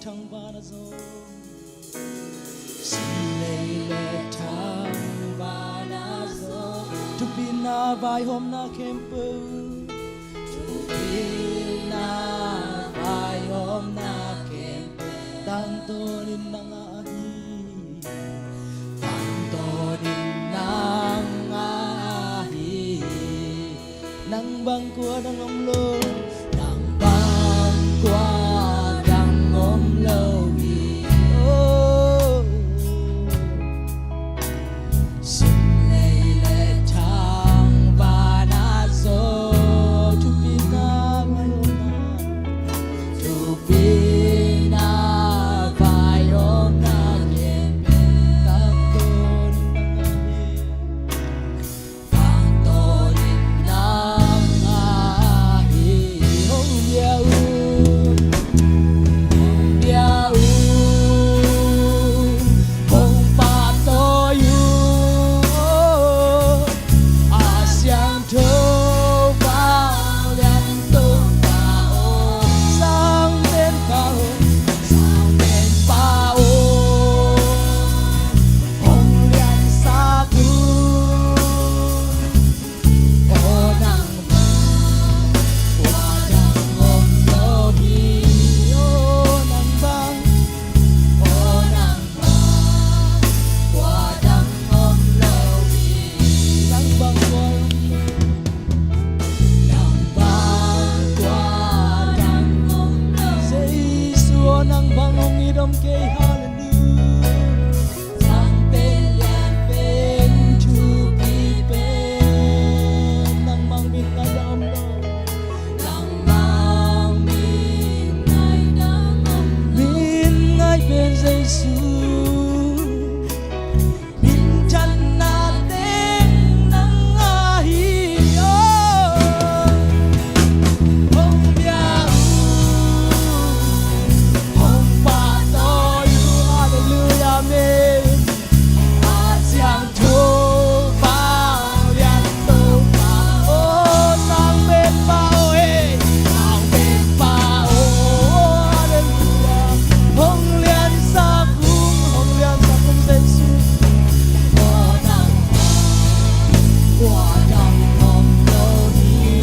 thăng ba na zo xin lệ lệ thăng ba na zo tu pin na vai hôm na kem pu tu pin na vai hôm na kem tang to nin nang ahi tang to nin nang ahi nang bang của nang om lo nang bang của nang om lo vi oh xin lệ lệ thang ba na zo tu pin na vai hôm na tu pin na vai hôm na kem tang to nin nang ahi tang to nin nang ahi hong bia hong pa to yu a xiang thơ bao liên tục bao sang bên bao hong liên sa cu ô nang qua đằng ôm lo hi ô nang bang qua đằng ôm lo hi nang bang qua đằng ôm lo say xua nang bang ong idom ke hallelujah sang bên liên bên chu pi bên nang mang bin ta dam lo nang mang bin ngai dam bin ngai bên Giêsu bin chân na tên nang ahi hong bia hong pa to yu hallelujah amen a xiang thu bao liên tục bao sang bên bao sang bên bao hallelujah hong liên sa cung Giêsu qua đằng ôm lo hi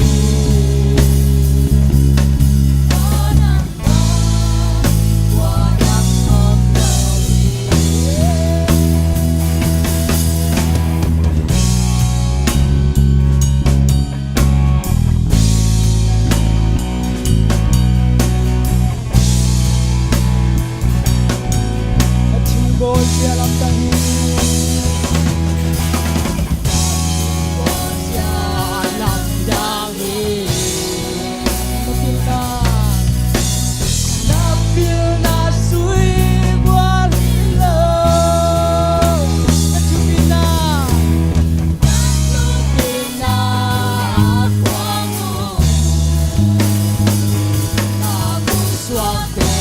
qua đằng ôm lo hi chung boy sia lam tang hi sia lam tang hi napil na sui buat lo chupina quango na ku suate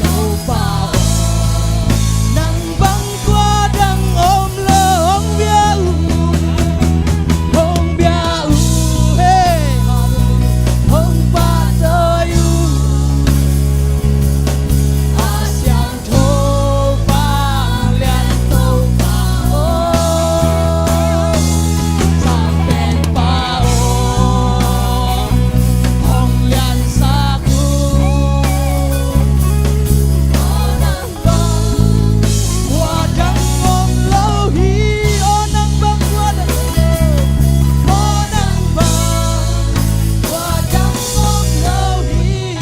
đâu bao nang bang qua đằng ôm lo hong bia hey hong pa to yu a xiang thô bao liên tục bao sang bên bao hong liên sa cu qua đằng ôm lo hi ô nang bang qua đằng ô nang bang qua đằng ôm lo hi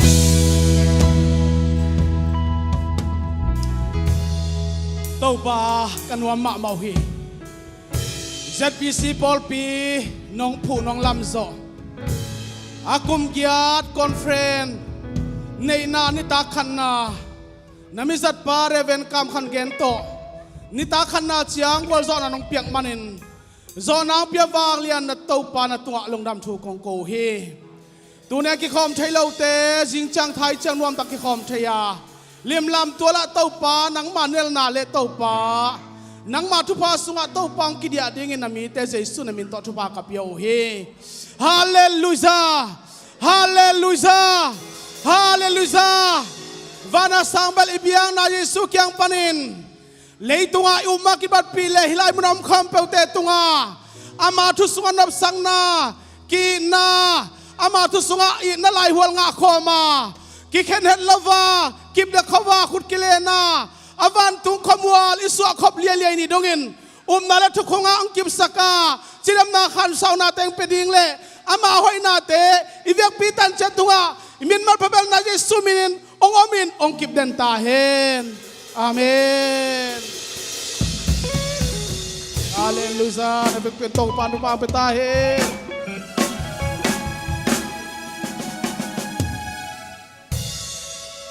tàu ba kan wa ma mau hi ZPC Paul P nong phu nong lam zo akum giat conference nei na ni ta khan na nami zat pa reven kam khan gen to ni ta khan na chiang wal zo na nong piak manin zo na pia wang lian na tàu pa na tua long dam thu kong ko hi tu ne ki khom thai lo te jing chang thai chang nuam tak ki khom thaya liam lam tua la tàu pa nang manuel na le tàu pa nang ma thu pa sunga tàu pang ki dia ding in ami te Jesu na min to thu pa ka pio hi hallelujah hallelujah Hallelujah. Vana sangbal ibiang na Yesu kyang panin. Leitunga umakibat pile hilay mo nam kampete tunga. Ama tu sunga nap sangna ki na ama tu sunga na lai hual nga koma. Ki ken het lava kip da kawa khut kilena. Avan tung komwal isu akop liya ni dongin. Nala tu konga ang kip saka. Sidam na khan saw nating peding le. Ama hoy nate ivek pitan cetunga. Imin malpabel na Yesu minin ong amin ong kip den tahen. Amen. Hallelujah. Nabigpintong paano pa ang pitahin.